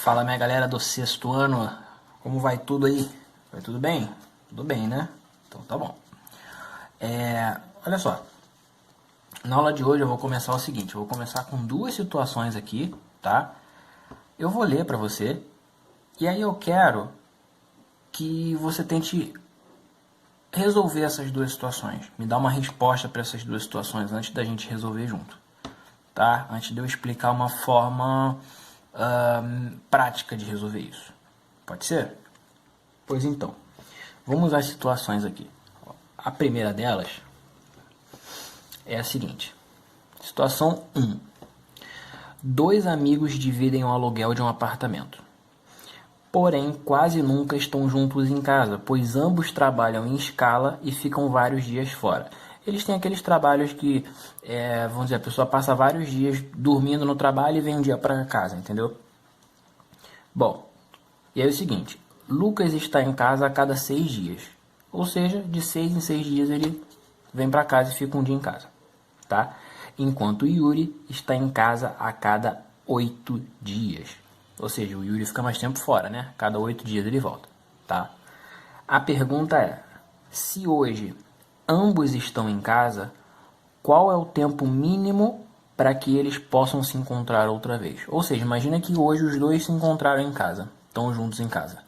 Fala, minha galera do sexto ano, como vai tudo aí? Vai tudo bem? Tudo bem, né? Então tá bom. Olha só, na aula de hoje eu vou começar o seguinte, eu vou começar com duas situações aqui, tá? Eu vou ler pra você e aí eu quero que você tente resolver essas duas situações, me dar uma resposta para essas duas situações antes da gente resolver junto, tá? Antes de eu explicar uma forma prática de resolver isso. Pode ser? Pois então, vamos às situações aqui. A primeira delas é a seguinte. Situação 1. Dois amigos dividem o aluguel de um apartamento. Porém, quase nunca estão juntos em casa, pois ambos trabalham em escala e ficam vários dias fora. Eles têm aqueles trabalhos que, vamos dizer, a pessoa passa vários dias dormindo no trabalho e vem um dia para casa, entendeu? Bom, e aí é o seguinte, Lucas está em casa a cada 6 dias. Ou seja, de 6 em 6 dias ele vem para casa e fica um dia em casa, tá? Enquanto o Yuri está em casa a cada 8 dias. Ou seja, o Yuri fica mais tempo fora, né? Cada 8 dias ele volta, tá? A pergunta é, se hoje ambos estão em casa, qual é o tempo mínimo para que eles possam se encontrar outra vez? Ou seja, imagina que hoje os dois se encontraram em casa, estão juntos em casa.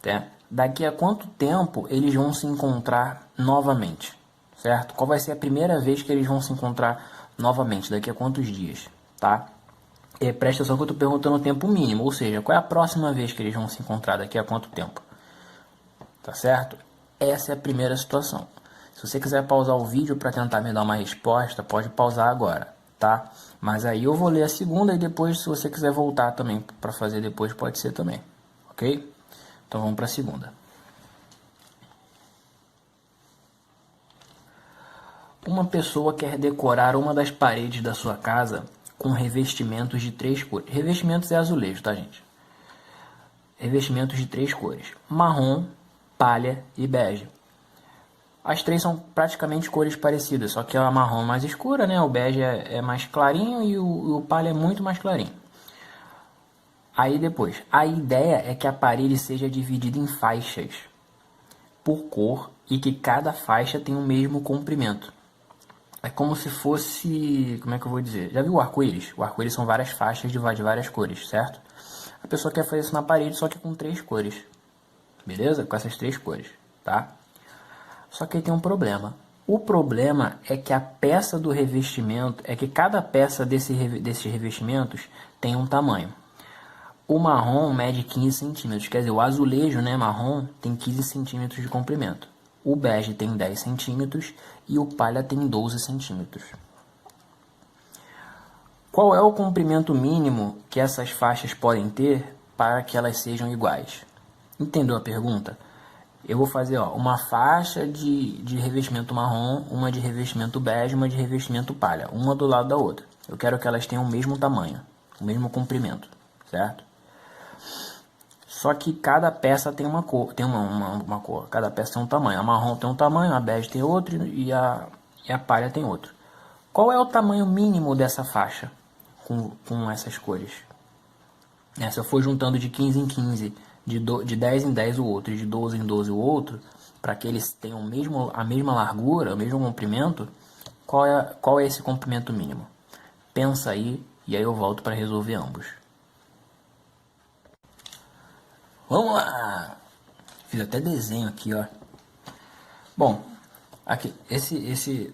Tá? Daqui a quanto tempo eles vão se encontrar novamente? Certo? Qual vai ser a primeira vez que eles vão se encontrar novamente? Daqui a quantos dias? Tá? E presta atenção que eu estou perguntando o tempo mínimo, ou seja, qual é a próxima vez que eles vão se encontrar daqui a quanto tempo? Tá certo? Essa é a primeira situação. Se você quiser pausar o vídeo para tentar me dar uma resposta, pode pausar agora, tá? Mas aí eu vou ler a segunda e depois, se você quiser voltar também para fazer depois, pode ser também, ok? Então vamos para a segunda. Uma pessoa quer decorar uma das paredes da sua casa com revestimentos de 3 cores. Revestimentos é azulejo, tá, gente? Revestimentos de 3 cores: marrom, palha e bege. As três são praticamente cores parecidas, só que a marrom é mais escura, né? O bege é mais clarinho e o palha é muito mais clarinho. Aí depois, a ideia é que a parede seja dividida em faixas por cor e que cada faixa tenha o mesmo comprimento. É como se fosse, como é que eu vou dizer? Já viu o arco-íris? O arco-íris são várias faixas de várias cores, certo? A pessoa quer fazer isso na parede, só que com 3 cores. Beleza? Com essas 3 cores, tá? Só que aí tem um problema. O problema é que a peça do revestimento, é que cada peça desses revestimentos tem um tamanho. O marrom mede 15 centímetros, quer dizer, o azulejo, né, marrom tem 15 centímetros de comprimento. O bege tem 10 centímetros e o palha tem 12 centímetros. Qual é o comprimento mínimo que essas faixas podem ter para que elas sejam iguais? Entendeu a pergunta? Eu vou fazer uma faixa de revestimento marrom, uma de revestimento bege, uma de revestimento palha, uma do lado da outra. Eu quero que elas tenham o mesmo tamanho, o mesmo comprimento, certo? Só que cada peça tem uma cor, uma cor, cada peça tem um tamanho. A marrom tem um tamanho, a bege tem outro e a palha tem outro. Qual é o tamanho mínimo dessa faixa com essas cores? Se eu for juntando de 15 em 15, de 10 em 10 o outro e de 12 em 12 o outro, para que eles tenham a mesma largura, o mesmo comprimento, qual é esse comprimento mínimo? Pensa aí e aí eu volto para resolver ambos. Vamos lá! Fiz até desenho aqui, ó. Bom, aqui,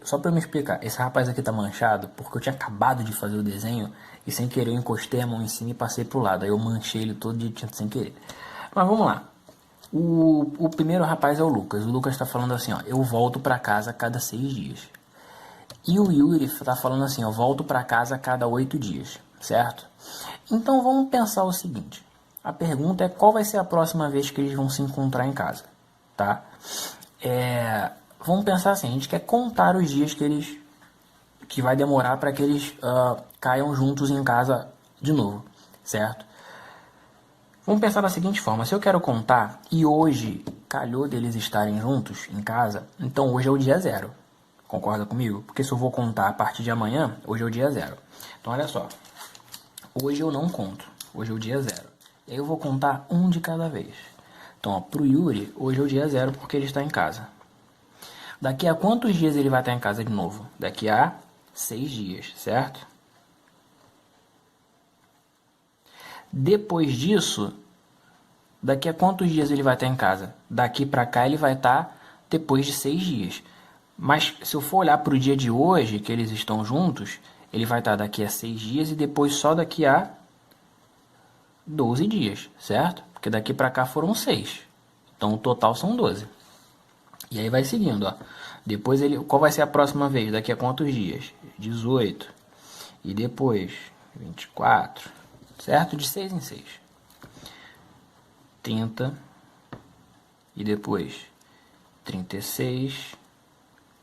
só para me explicar, esse rapaz aqui tá manchado porque eu tinha acabado de fazer o desenho e sem querer eu encostei a mão em cima e passei pro lado. Aí eu manchei ele todo de tinta sem querer. Mas vamos lá. O primeiro rapaz é o Lucas. O Lucas tá falando assim, ó, eu volto para casa a cada 6 dias. E o Yuri tá falando assim, eu volto para casa a cada 8 dias, certo? Então vamos pensar o seguinte. A pergunta é qual vai ser a próxima vez que eles vão se encontrar em casa, tá? Vamos pensar assim, a gente quer contar os dias que vai demorar para que eles caiam juntos em casa de novo, certo? Vamos pensar da seguinte forma, se eu quero contar e hoje calhou deles estarem juntos em casa, então hoje é o dia 0, concorda comigo? Porque se eu vou contar a partir de amanhã, hoje é o dia 0. Então olha só, hoje eu não conto. Hoje é o dia 0. E aí eu vou contar um de cada vez. Então, ó, pro Yuri, hoje é o dia 0 porque ele está em casa. Daqui a quantos dias ele vai estar em casa de novo? Daqui a 6 dias, certo? Depois disso, daqui a quantos dias ele vai estar em casa? Daqui para cá ele vai estar depois de 6 dias. Mas se eu for olhar para o dia de hoje, que eles estão juntos, ele vai estar daqui a 6 dias e depois só daqui a 12 dias, certo? Porque daqui para cá foram 6. Então o total são 12. E aí vai seguindo, ó. Depois ele, qual vai ser a próxima vez? Daqui a quantos dias? 18. E depois 24, certo? De 6 em 6. 30. E depois 36,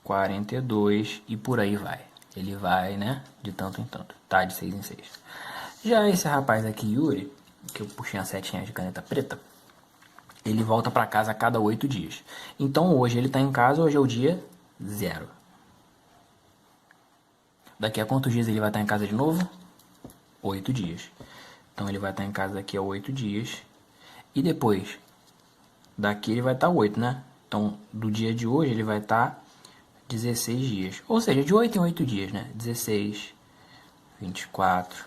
42 e por aí vai. Ele vai, né? De tanto em tanto. Tá? De 6 em 6. Já esse rapaz aqui, Yuri, que eu puxei a setinha de caneta preta, ele volta para casa a cada 8 dias. Então hoje ele está em casa, hoje é o dia 0. Daqui a quantos dias ele vai estar em casa de novo? 8 dias. Então ele vai estar em casa daqui a 8 dias. E depois, daqui ele vai estar 8, né? Então do dia de hoje ele vai estar 16 dias. Ou seja, de 8 em 8 dias, né? 16, 24,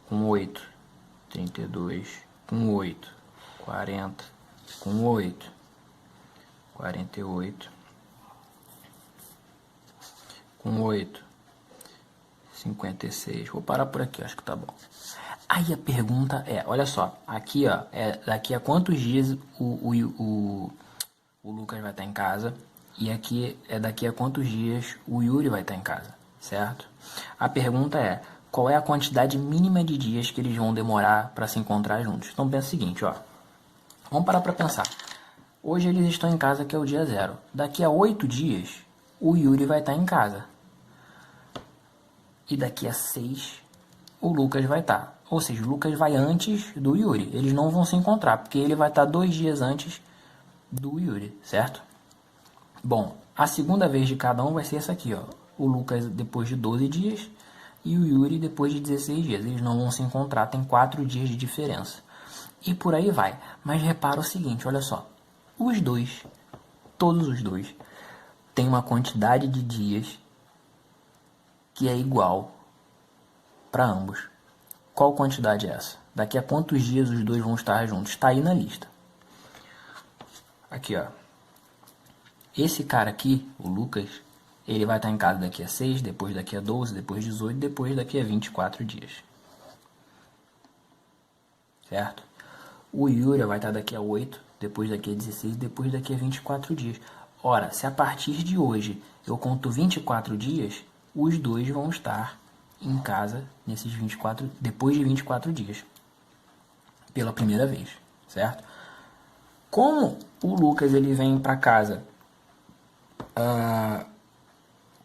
com 8, 32, com 8, 40, com 8, 48, com 8, 56. Vou parar por aqui, acho que tá bom. Aí a pergunta é, olha só, aqui ó, é daqui a quantos dias o Lucas vai estar em casa e aqui é daqui a quantos dias o Yuri vai estar em casa, certo? A pergunta é, qual é a quantidade mínima de dias que eles vão demorar para se encontrar juntos? Então pensa o seguinte, ó, vamos parar para pensar. Hoje eles estão em casa, que é o dia 0. Daqui a 8 dias, o Yuri vai estar em casa. E daqui a 6, o Lucas vai estar. Ou seja, o Lucas vai antes do Yuri. Eles não vão se encontrar, porque ele vai estar 2 dias antes do Yuri, certo? Bom, a segunda vez de cada um vai ser essa aqui, ó. O Lucas depois de 12 dias e o Yuri depois de 16 dias. Eles não vão se encontrar, tem 4 dias de diferença. E por aí vai. Mas repara o seguinte, olha só. Os dois, todos os dois, têm uma quantidade de dias que é igual para ambos. Qual quantidade é essa? Daqui a quantos dias os dois vão estar juntos? Está aí na lista. Aqui, ó. Esse cara aqui, o Lucas, ele vai estar em casa daqui a 6, depois daqui a 12, depois 18, depois daqui a 24 dias. Certo? O Yuri vai estar daqui a 8, depois daqui a 16, depois daqui a 24 dias. Ora, se a partir de hoje eu conto 24 dias, os dois vão estar em casa nesses 24, depois de 24 dias. Pela primeira vez, certo? Como o Lucas ele vem para casa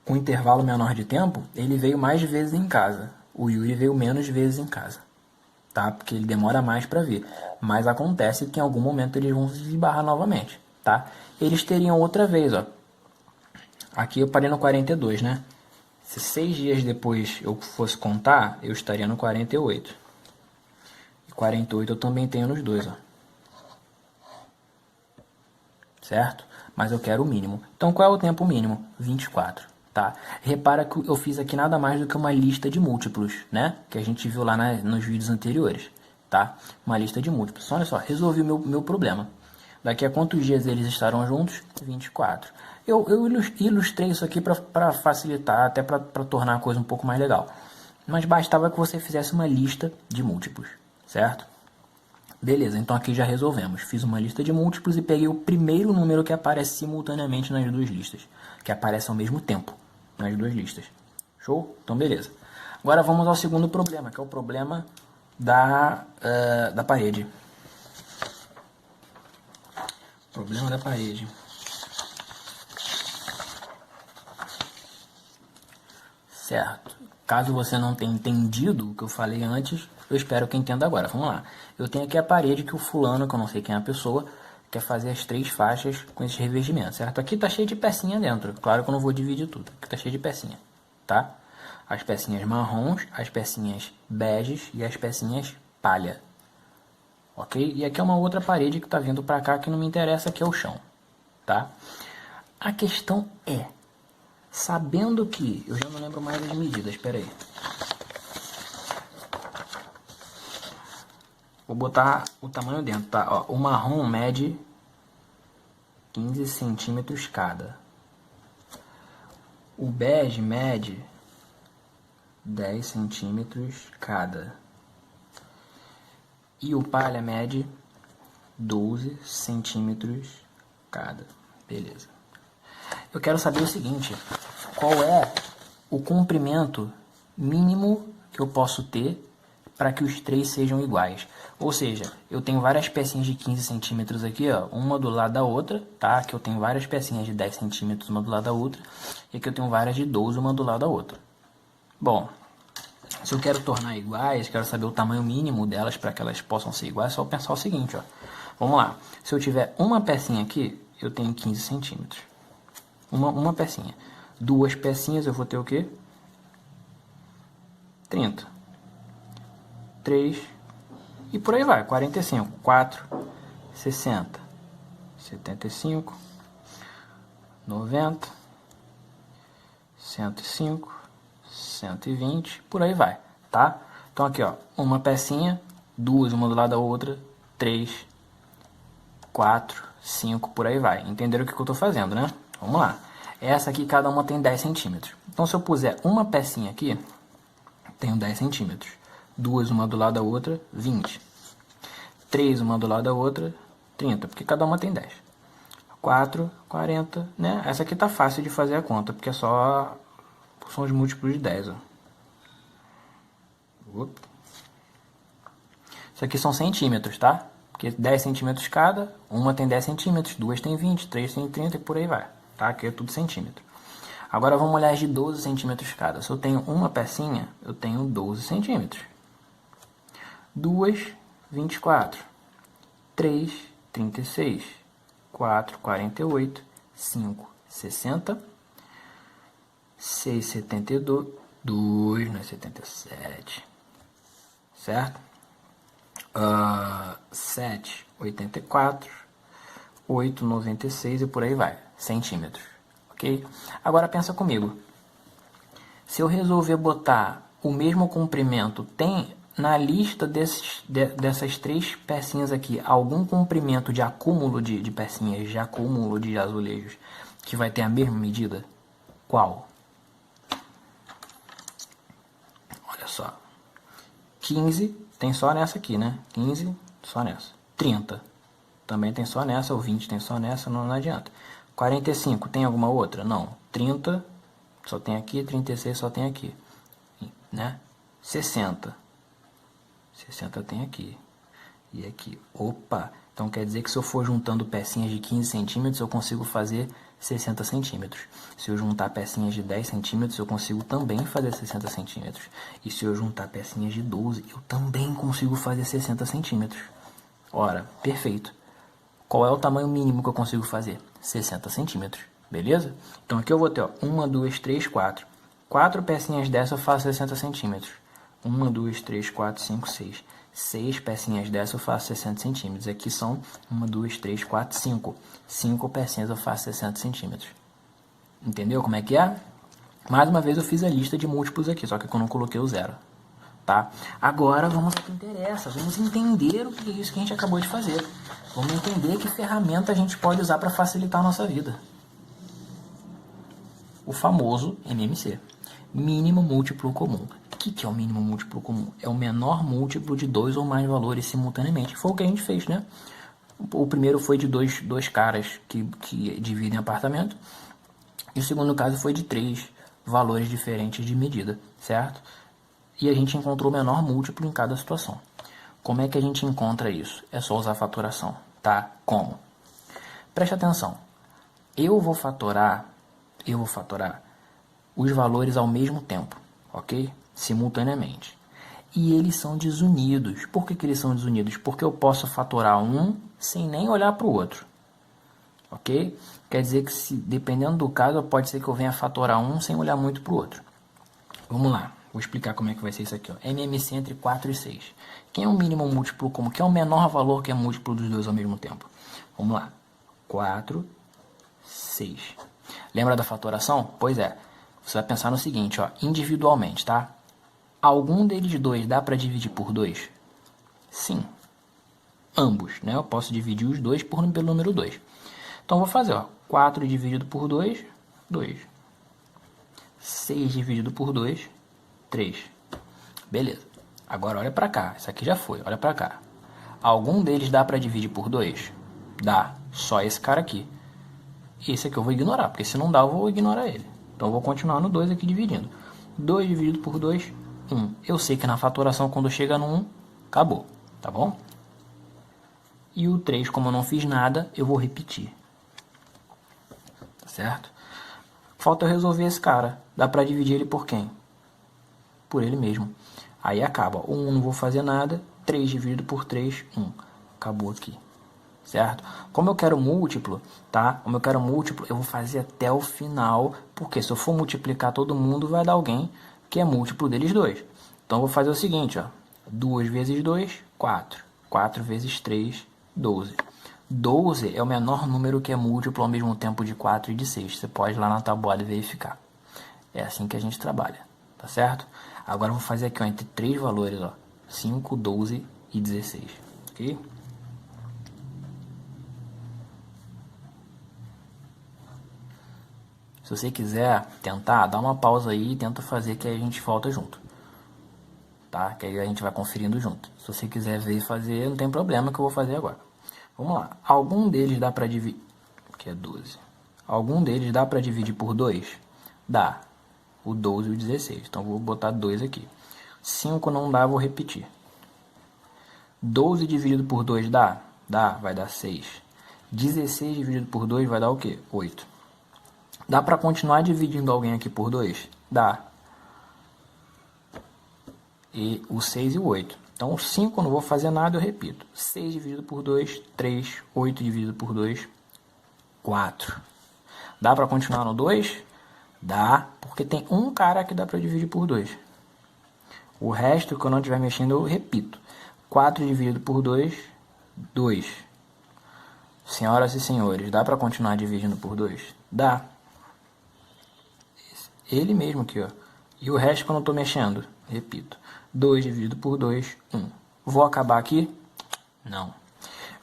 com um intervalo menor de tempo, ele veio mais vezes em casa. O Yuri veio menos vezes em casa, tá? Porque ele demora mais para vir. Mas acontece que em algum momento eles vão se esbarrar novamente, tá? Eles teriam outra vez, ó. Aqui eu parei no 42, né? Se 6 dias depois eu fosse contar, eu estaria no 48. E 48 eu também tenho nos dois, ó. Certo? Mas eu quero o mínimo. Então qual é o tempo mínimo? 24, tá? Repara que eu fiz aqui nada mais do que uma lista de múltiplos, né? Que a gente viu lá nos vídeos anteriores, tá? Uma lista de múltiplos. Olha só, resolvi o meu problema. Daqui a quantos dias eles estarão juntos? 24. Eu ilustrei isso aqui para facilitar, até para tornar a coisa um pouco mais legal. Mas bastava que você fizesse uma lista de múltiplos, certo? Beleza, então aqui já resolvemos. Fiz uma lista de múltiplos e peguei o primeiro número que aparece simultaneamente nas duas listas. Que aparece ao mesmo tempo nas duas listas. Show? Então beleza. Agora vamos ao segundo problema, que é o problema da parede. Problema da parede. Certo. Caso você não tenha entendido o que eu falei antes, eu espero que entenda agora. Vamos lá. Eu tenho aqui a parede que o fulano, que eu não sei quem é a pessoa, quer fazer as 3 faixas com esses revestimentos, certo? Aqui tá cheio de pecinha dentro. Claro que eu não vou dividir tudo. Aqui tá cheio de pecinha, tá? as pecinhas marrons, as pecinhas beges e as pecinhas palha. Ok? E aqui é uma outra parede que está vindo para cá que não me interessa, que é o chão. Tá? A questão é, sabendo que... Eu já não lembro mais as medidas, espera aí. Vou botar o tamanho dentro, tá? Ó, o marrom mede 15 centímetros cada. O bege mede 10 centímetros cada. E o palha mede 12 centímetros cada. Beleza. Eu quero saber o seguinte, qual é o comprimento mínimo que eu posso ter para que os três sejam iguais. Ou seja, eu tenho várias pecinhas de 15 centímetros aqui, ó, uma do lado da outra, tá? Aqui eu tenho várias pecinhas de 10 centímetros, uma do lado da outra. E aqui eu tenho várias de 12, uma do lado da outra. Bom, se eu quero tornar iguais, quero saber o tamanho mínimo delas para que elas possam ser iguais, é só pensar o seguinte, ó. Vamos lá. Se eu tiver uma pecinha aqui, eu tenho 15 centímetros. Uma pecinha. Duas pecinhas, eu vou ter o quê? 30. 3 e por aí vai, 45, 4, 60, 75, 90, 105, 120, por aí vai, tá? Então aqui, ó, uma pecinha, duas, uma do lado da outra, 3, 4, 5, por aí vai. Entenderam o que eu tô fazendo, né? Vamos lá. Essa aqui, cada uma tem 10 centímetros. Então, se eu puser uma pecinha aqui, tenho 10 centímetros. Duas, uma do lado da outra, 20. 3, uma do lado da outra, 30, porque cada uma tem 10. 4, 40, né? Essa aqui tá fácil de fazer a conta, porque são os múltiplos de 10, ó. Isso aqui são centímetros, tá? Porque 10 centímetros cada, uma tem 10 centímetros, duas tem 20, 3 tem 30 e por aí vai, tá? Aqui é tudo centímetro. Agora vamos olhar as de 12 centímetros cada. Se eu tenho uma pecinha, eu tenho 12 centímetros. 2, 24. 3, 36. 4, 48. 5, 60. 6, 72. 2, não é 77. Certo? 7, 84. 8, 96 e por aí vai. Centímetros. Ok? Agora pensa comigo. Se eu resolver botar o mesmo comprimento, tem na lista dessas três pecinhas aqui algum comprimento de acúmulo de pecinhas, de acúmulo de azulejos, que vai ter a mesma medida? Qual? Olha só. 15 tem só nessa aqui, né? 15 só nessa. 30 também tem só nessa, ou 20 tem só nessa, não adianta. 45 tem alguma outra? Não. 30 só tem aqui, 36 só tem aqui, né? 60 tem aqui e aqui. Opa! Então quer dizer que se eu for juntando pecinhas de 15 centímetros, eu consigo fazer 60 centímetros. Se eu juntar pecinhas de 10 centímetros, eu consigo também fazer 60 centímetros. E se eu juntar pecinhas de 12, eu também consigo fazer 60 centímetros. Ora, perfeito. Qual é o tamanho mínimo que eu consigo fazer? 60 centímetros. Beleza? Então aqui eu vou ter, ó, 1, 2, 3, 4. 4 pecinhas dessa eu faço 60 centímetros. 1, 2, 3, 4, 5, 6. 6 pecinhas dessa eu faço 60 centímetros. Aqui são 1, 2, 3, 4, 5. 5 pecinhas eu faço 60 centímetros. Entendeu como é que é? Mais uma vez eu fiz a lista de múltiplos aqui, só que eu não coloquei o zero. Tá? Agora vamos ao que interessa. Vamos entender o que é isso que a gente acabou de fazer. Vamos entender que ferramenta a gente pode usar para facilitar a nossa vida. O famoso MMC. Mínimo múltiplo comum. O que é o mínimo múltiplo comum? É o menor múltiplo de dois ou mais valores simultaneamente. Foi o que a gente fez, né? O primeiro foi de dois caras que dividem apartamento. E o segundo caso foi de 3 valores diferentes de medida, certo? E a gente encontrou o menor múltiplo em cada situação. Como é que a gente encontra isso? É só usar a fatoração, tá? Como? Preste atenção. Eu vou fatorar os valores ao mesmo tempo, ok? Simultaneamente. E eles são desunidos. Por que eles são desunidos? Porque eu posso fatorar um sem nem olhar para o outro, ok? Quer dizer que, dependendo do caso, pode ser que eu venha fatorar um sem olhar muito para o outro. Vamos lá, vou explicar como é que vai ser isso aqui, ó. MMC entre 4 e 6. Quem é o mínimo múltiplo como? Quem é o menor valor que é múltiplo dos dois ao mesmo tempo? Vamos lá. 4, 6. Lembra da fatoração? Pois é. Você vai pensar no seguinte, ó, individualmente, tá? Algum deles dois dá para dividir por 2? Sim. Ambos, né? Eu posso dividir os dois pelo número 2. Então, vou fazer, ó. 4 dividido por 2, 2. 6 dividido por 2, 3. Beleza. Agora, olha pra cá. Isso aqui já foi. Olha pra cá. Algum deles dá pra dividir por 2? Dá. Só esse cara aqui. Esse aqui eu vou ignorar, porque se não dá, eu vou ignorar ele. Então, eu vou continuar no 2 aqui dividindo. 2 dividido por 2, 1. Eu sei que na fatoração, quando chega no 1, acabou. Tá bom? E o 3, como eu não fiz nada, eu vou repetir. Certo? Falta eu resolver esse cara. Dá pra dividir ele por quem? Por ele mesmo. Aí acaba. O 1 não vou fazer nada. 3 dividido por 3, 1. Acabou aqui. Certo? Como eu quero múltiplo, tá? Como eu quero múltiplo, eu vou fazer até o final. Porque se eu for multiplicar todo mundo, vai dar alguém que é múltiplo deles dois. Então, eu vou fazer o seguinte, ó. 2 vezes 2, 4. 4 vezes 3, 12. 12 é o menor número que é múltiplo ao mesmo tempo de 4 e de 6. Você pode ir lá na tabuada e verificar. É assim que a gente trabalha, tá certo? Agora eu vou fazer aqui, ó, entre três valores, ó, 5, 12 e 16, ok? Se você quiser tentar, dá uma pausa aí e tenta fazer que aí a gente volta junto. Tá? Que aí a gente vai conferindo junto. Se você quiser ver e fazer, não tem problema que eu vou fazer agora. Vamos lá. Algum deles dá pra dividir... Que é 12. Algum deles dá pra dividir por 2? Dá. O 12 e o 16. Então, vou botar 2 aqui. 5 não dá, vou repetir. 12 dividido por 2 dá? Dá, vai dar 6. 16 dividido por 2 vai dar o quê? 8. Dá pra continuar dividindo alguém aqui por 2? Dá. E o 6 e o 8. Então, o 5 eu não vou fazer nada, eu repito. 6 dividido por 2, 3. 8 dividido por 2, 4. Dá para continuar no 2? Dá, porque tem um cara que dá para dividir por 2. O resto que eu não estiver mexendo, eu repito. 4 dividido por 2, 2. Senhoras e senhores, dá para continuar dividindo por 2? Dá. Ele mesmo aqui, ó. E o resto que eu não estou mexendo, repito. 2 dividido por 2, 1. Vou acabar aqui? Não.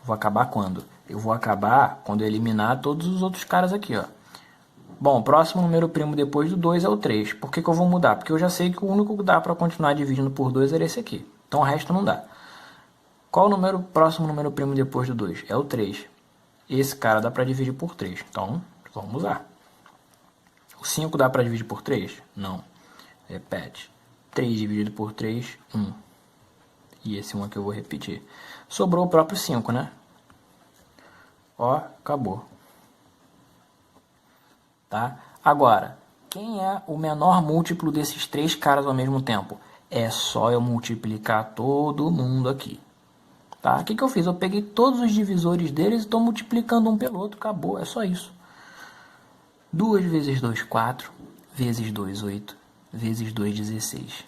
Vou acabar quando? Eu vou acabar quando eu eliminar todos os outros caras aqui, ó. Bom, o próximo número primo depois do 2 é o 3. Por que eu vou mudar? Porque eu já sei que o único que dá para continuar dividindo por 2 era esse aqui. Então o resto não dá. Qual o próximo número primo depois do 2? É o 3. Esse cara dá para dividir por 3. Então, vamos usar. O 5 dá para dividir por 3? Não. Repete. 3 dividido por 3, 1. E esse 1 aqui eu vou repetir. Sobrou o próprio 5, né? Ó, acabou. Tá? Agora, quem é o menor múltiplo desses três caras ao mesmo tempo? É só eu multiplicar todo mundo aqui. Tá? O que eu fiz? Eu peguei todos os divisores deles e estou multiplicando um pelo outro. Acabou, é só isso. 2 vezes 2, 4. Vezes 2, 8. Vezes 2, 16.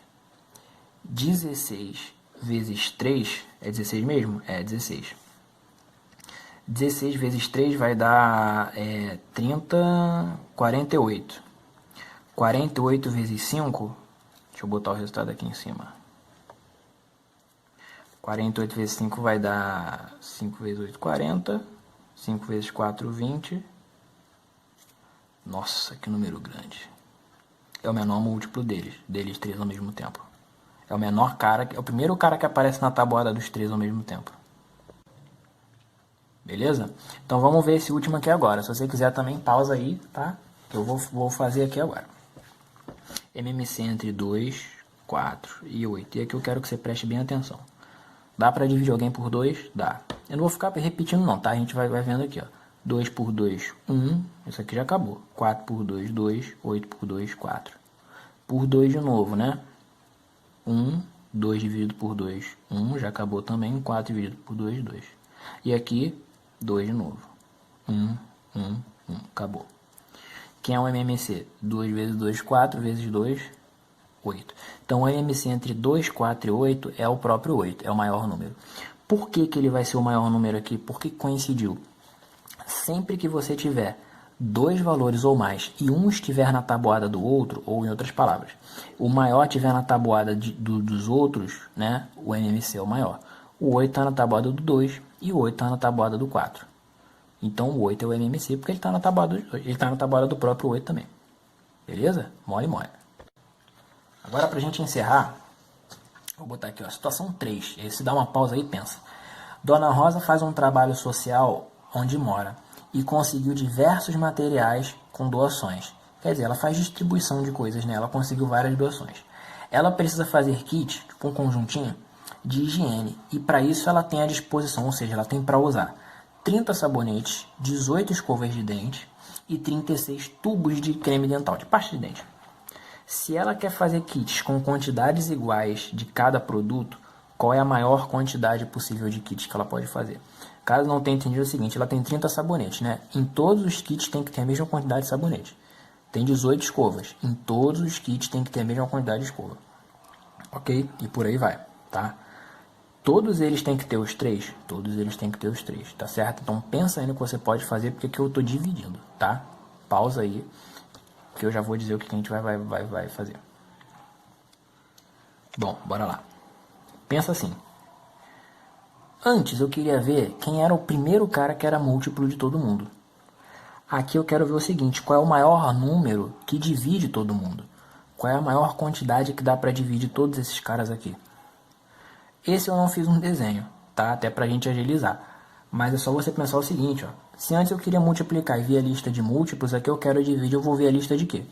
16 vezes 3, é 16 mesmo? É 16. 16 vezes 3 vai dar 30, 48. 48 vezes 5, deixa eu botar o resultado aqui em cima. 48 vezes 5 vai dar 5 vezes 8, 40. 5 vezes 4, 20. Nossa, que número grande. É o menor múltiplo deles três ao mesmo tempo. É o menor cara, é o primeiro cara que aparece na tabuada dos três ao mesmo tempo. Beleza? Então vamos ver esse último aqui agora. Se você quiser também, pausa aí, tá? Que eu vou fazer aqui agora. MMC entre 2, 4 e 8. E aqui eu quero que você preste bem atenção. Dá para dividir alguém por 2? Dá. Eu não vou ficar repetindo não, tá? A gente vai vendo aqui, ó. 2 por 2, 1. Isso aqui já acabou. 4 por 2, 2. 8 por 2, 4. Por 2 de novo, né? 1. 2 dividido por 2, 1. Já acabou também. 4 dividido por 2, 2. E aqui, 2 de novo. 1, 1, 1. Acabou. Quem é o MMC? 2 vezes 2, 4. Vezes 2, 8. Então, o MMC entre 2, 4 e 8 é o próprio 8, é o maior número. Por que que ele vai ser o maior número aqui? Porque coincidiu. Sempre que você tiver dois valores ou mais e um estiver na tabuada do outro, ou em outras palavras, o maior estiver na tabuada dos outros, né, o MMC é o maior. O 8 está na tabuada do 2 e o 8 está na tabuada do 4. Então o 8 é o MMC porque ele está na tabuada do 2, ele está na tabuada do próprio 8 também. Beleza? Mole, mole. Agora, para a gente encerrar, vou botar aqui, ó, situação 3. Aí você dá uma pausa aí e pensa. Dona Rosa faz um trabalho social onde mora e conseguiu diversos materiais com doações. Quer dizer, ela faz distribuição de coisas, né? Ela conseguiu várias doações. Ela precisa fazer kit com conjuntinho de higiene e para isso ela tem à disposição, ou seja, ela tem para usar 30 sabonetes, 18 escovas de dente e 36 tubos de creme dental, de pasta de dente. Se ela quer fazer kits com quantidades iguais de cada produto, qual é a maior quantidade possível de kits que ela pode fazer? Caso não tenha entendido, é o seguinte, ela tem 30 sabonetes, né? Em todos os kits tem que ter a mesma quantidade de sabonete. Tem 18 escovas. Em todos os kits tem que ter a mesma quantidade de escova. Ok? E por aí vai, tá? Todos eles têm que ter os 3? Todos eles têm que ter os 3, tá certo? Então pensa aí no que você pode fazer, porque aqui eu tô dividindo, tá? Pausa aí, que eu já vou dizer o que a gente vai fazer. Bom, bora lá. Pensa assim. Antes eu queria ver quem era o primeiro cara que era múltiplo de todo mundo. Aqui eu quero ver o seguinte, qual é o maior número que divide todo mundo? Qual é a maior quantidade que dá para dividir todos esses caras aqui? Esse eu não fiz um desenho, tá? Até pra gente agilizar. Mas é só você pensar o seguinte, ó. Se antes eu queria multiplicar e ver a lista de múltiplos, aqui eu quero dividir, eu vou ver a lista de quê?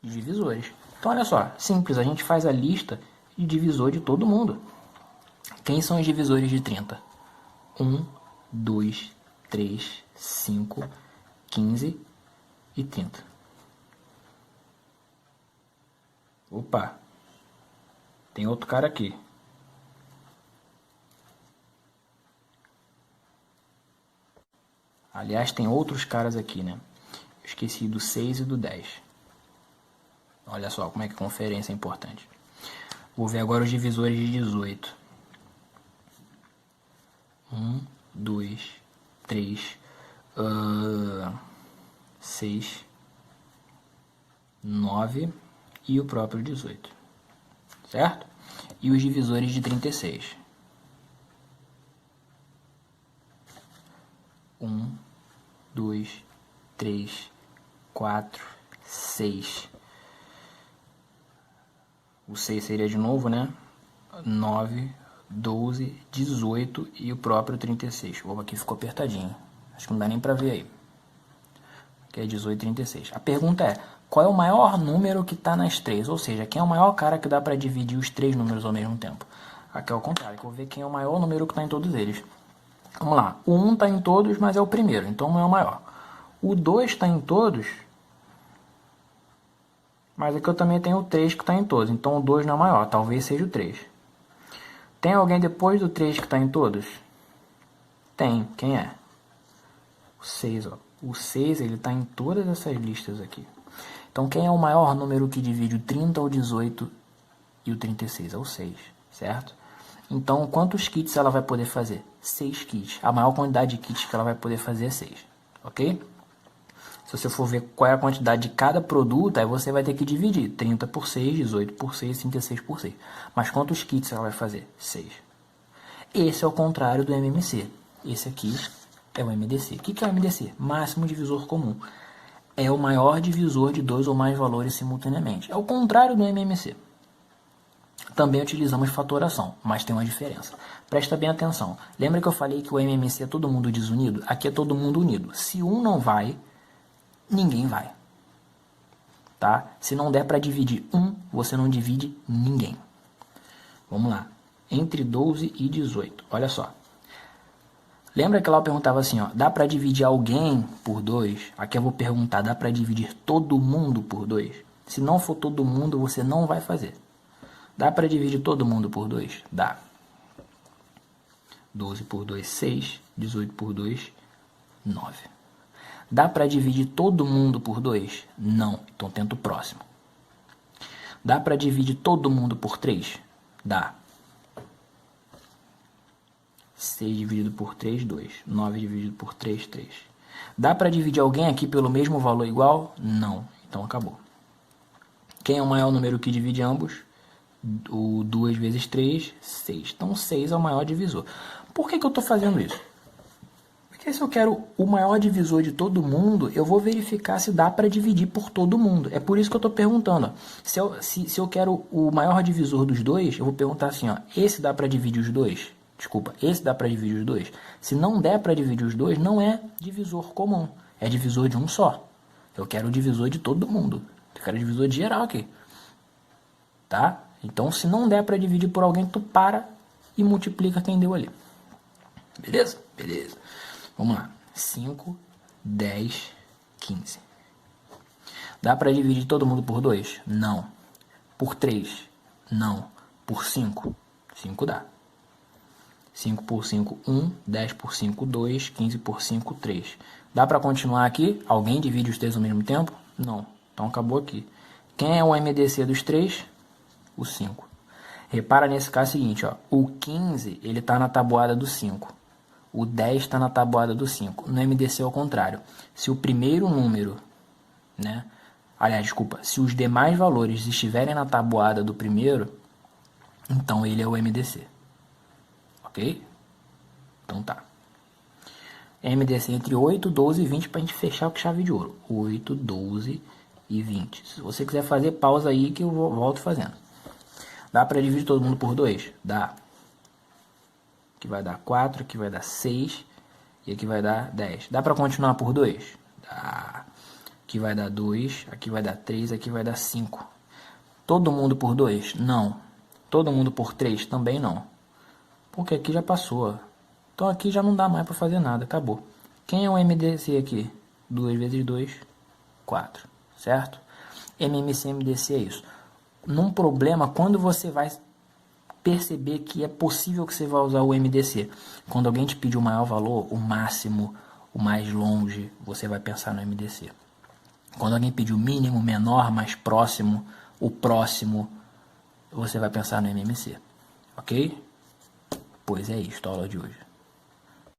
De divisores. Então olha só, simples, a gente faz a lista de divisor de todo mundo. Quem são os divisores de 30? 1, 2, 3, 5, 15 e 30. Opa! Tem outro cara aqui. Aliás, tem outros caras aqui, né? Eu esqueci do 6 e do 10. Olha só como é que a conferência é importante. Vou ver agora os divisores de 18. 1, 2, 3, 6, 9 e o próprio 18. Certo? E os divisores de 36. 1, 2, 3, 4, 6. O 6 seria de novo, né? 9, 12, 18 e o próprio 36. Opa, aqui ficou apertadinho. Acho que não dá nem pra ver aí. Aqui é 18 e 36. A pergunta é, qual é o maior número que está nas 3? Ou seja, quem é o maior cara que dá para dividir os 3 números ao mesmo tempo? Aqui é o contrário, que eu vou ver quem é o maior número que está em todos eles. Vamos lá, o 1 está em todos, mas é o primeiro, então não é o maior. O 2 está em todos, mas aqui eu também tenho o 3 que está em todos, então o 2 não é o maior, talvez seja o 3. Tem alguém depois do 3 que está em todos? Tem, quem é? O 6, ó. O 6 ele está em todas essas listas aqui. Então quem é o maior número que divide o 30, o 18 e o 36? É o 6, certo? Então quantos kits ela vai poder fazer? 6 kits. A maior quantidade de kits que ela vai poder fazer é 6, ok? Se você for ver qual é a quantidade de cada produto, aí você vai ter que dividir 30 por 6, 18 por 6, 36 por 6. Mas quantos kits ela vai fazer? 6. Esse é o contrário do MMC. Esse aqui é o MDC. O que é o MDC? Máximo divisor comum. É o maior divisor de dois ou mais valores simultaneamente. É o contrário do MMC. Também utilizamos fatoração, mas tem uma diferença. Presta bem atenção. Lembra que eu falei que o MMC é todo mundo desunido? Aqui é todo mundo unido. Se um não vai, ninguém vai. Tá? Se não der para dividir um, você não divide ninguém. Vamos lá. Entre 12 e 18. Olha só. Lembra que lá eu perguntava assim, ó, dá para dividir alguém por 2? Aqui eu vou perguntar, dá para dividir todo mundo por 2? Se não for todo mundo, você não vai fazer. Dá para dividir todo mundo por 2? Dá. 12 por 2, 6. 18 por 2, 9. Dá para dividir todo mundo por 2? Não. Então tenta o próximo. Dá para dividir todo mundo por 3? Dá. 6 dividido por 3, 2. 9 dividido por 3, 3. Dá para dividir alguém aqui pelo mesmo valor igual? Não. Então acabou. Quem é o maior número que divide ambos? O 2 vezes 3, 6. Então 6 é o maior divisor. Por que eu estou fazendo isso? Porque se eu quero o maior divisor de todo mundo, eu vou verificar se dá para dividir por todo mundo. É por isso que eu estou perguntando. Ó. Se eu quero o maior divisor dos dois, eu vou perguntar assim, ó, esse dá para dividir os dois? Desculpa, esse dá para dividir os dois? Se não der para dividir os dois, não é divisor comum. É divisor de um só. Eu quero o divisor de todo mundo. Eu quero o divisor de geral aqui. Tá? Então, se não der para dividir por alguém, tu para e multiplica quem deu ali. Beleza? Beleza. Vamos lá. 5, 10, 15. Dá para dividir todo mundo por 2? Não. Por 3? Não. Por 5? 5 dá. 5 por 5, 1. 10 por 5, 2. 15 por 5, 3. Dá para continuar aqui? Alguém divide os 3 ao mesmo tempo? Não. Então acabou aqui. Quem é o MDC dos 3? O 5. Repara nesse caso seguinte, ó. O 15, ele está na tabuada do 5. O 10 está na tabuada do 5. No MDC é o contrário. Se o primeiro número, né? Aliás, desculpa. Se os demais valores estiverem na tabuada do primeiro, então ele é o MDC. Ok? Então tá. MDC entre 8, 12 e 20 para a gente fechar com chave de ouro. 8, 12 e 20. Se você quiser fazer, pausa aí que eu volto fazendo. Dá para dividir todo mundo por 2? Dá. Aqui vai dar 4, aqui vai dar 6 e aqui vai dar 10. Dá para continuar por 2? Dá. Aqui vai dar 2, aqui vai dar 3, aqui vai dar 5. Todo mundo por 2? Não. Todo mundo por 3? Também não. Porque aqui já passou. Então aqui já não dá mais para fazer nada, acabou. Quem é o MDC aqui? 2 vezes 2, 4, certo? MMC, MDC é isso. Num problema, quando você vai perceber que é possível que você vai usar o MDC? Quando alguém te pedir o maior valor, o máximo, o mais longe, você vai pensar no MDC. Quando alguém pedir o mínimo, menor, mais próximo, o próximo, você vai pensar no MMC. Ok? Pois é isso, a aula de hoje.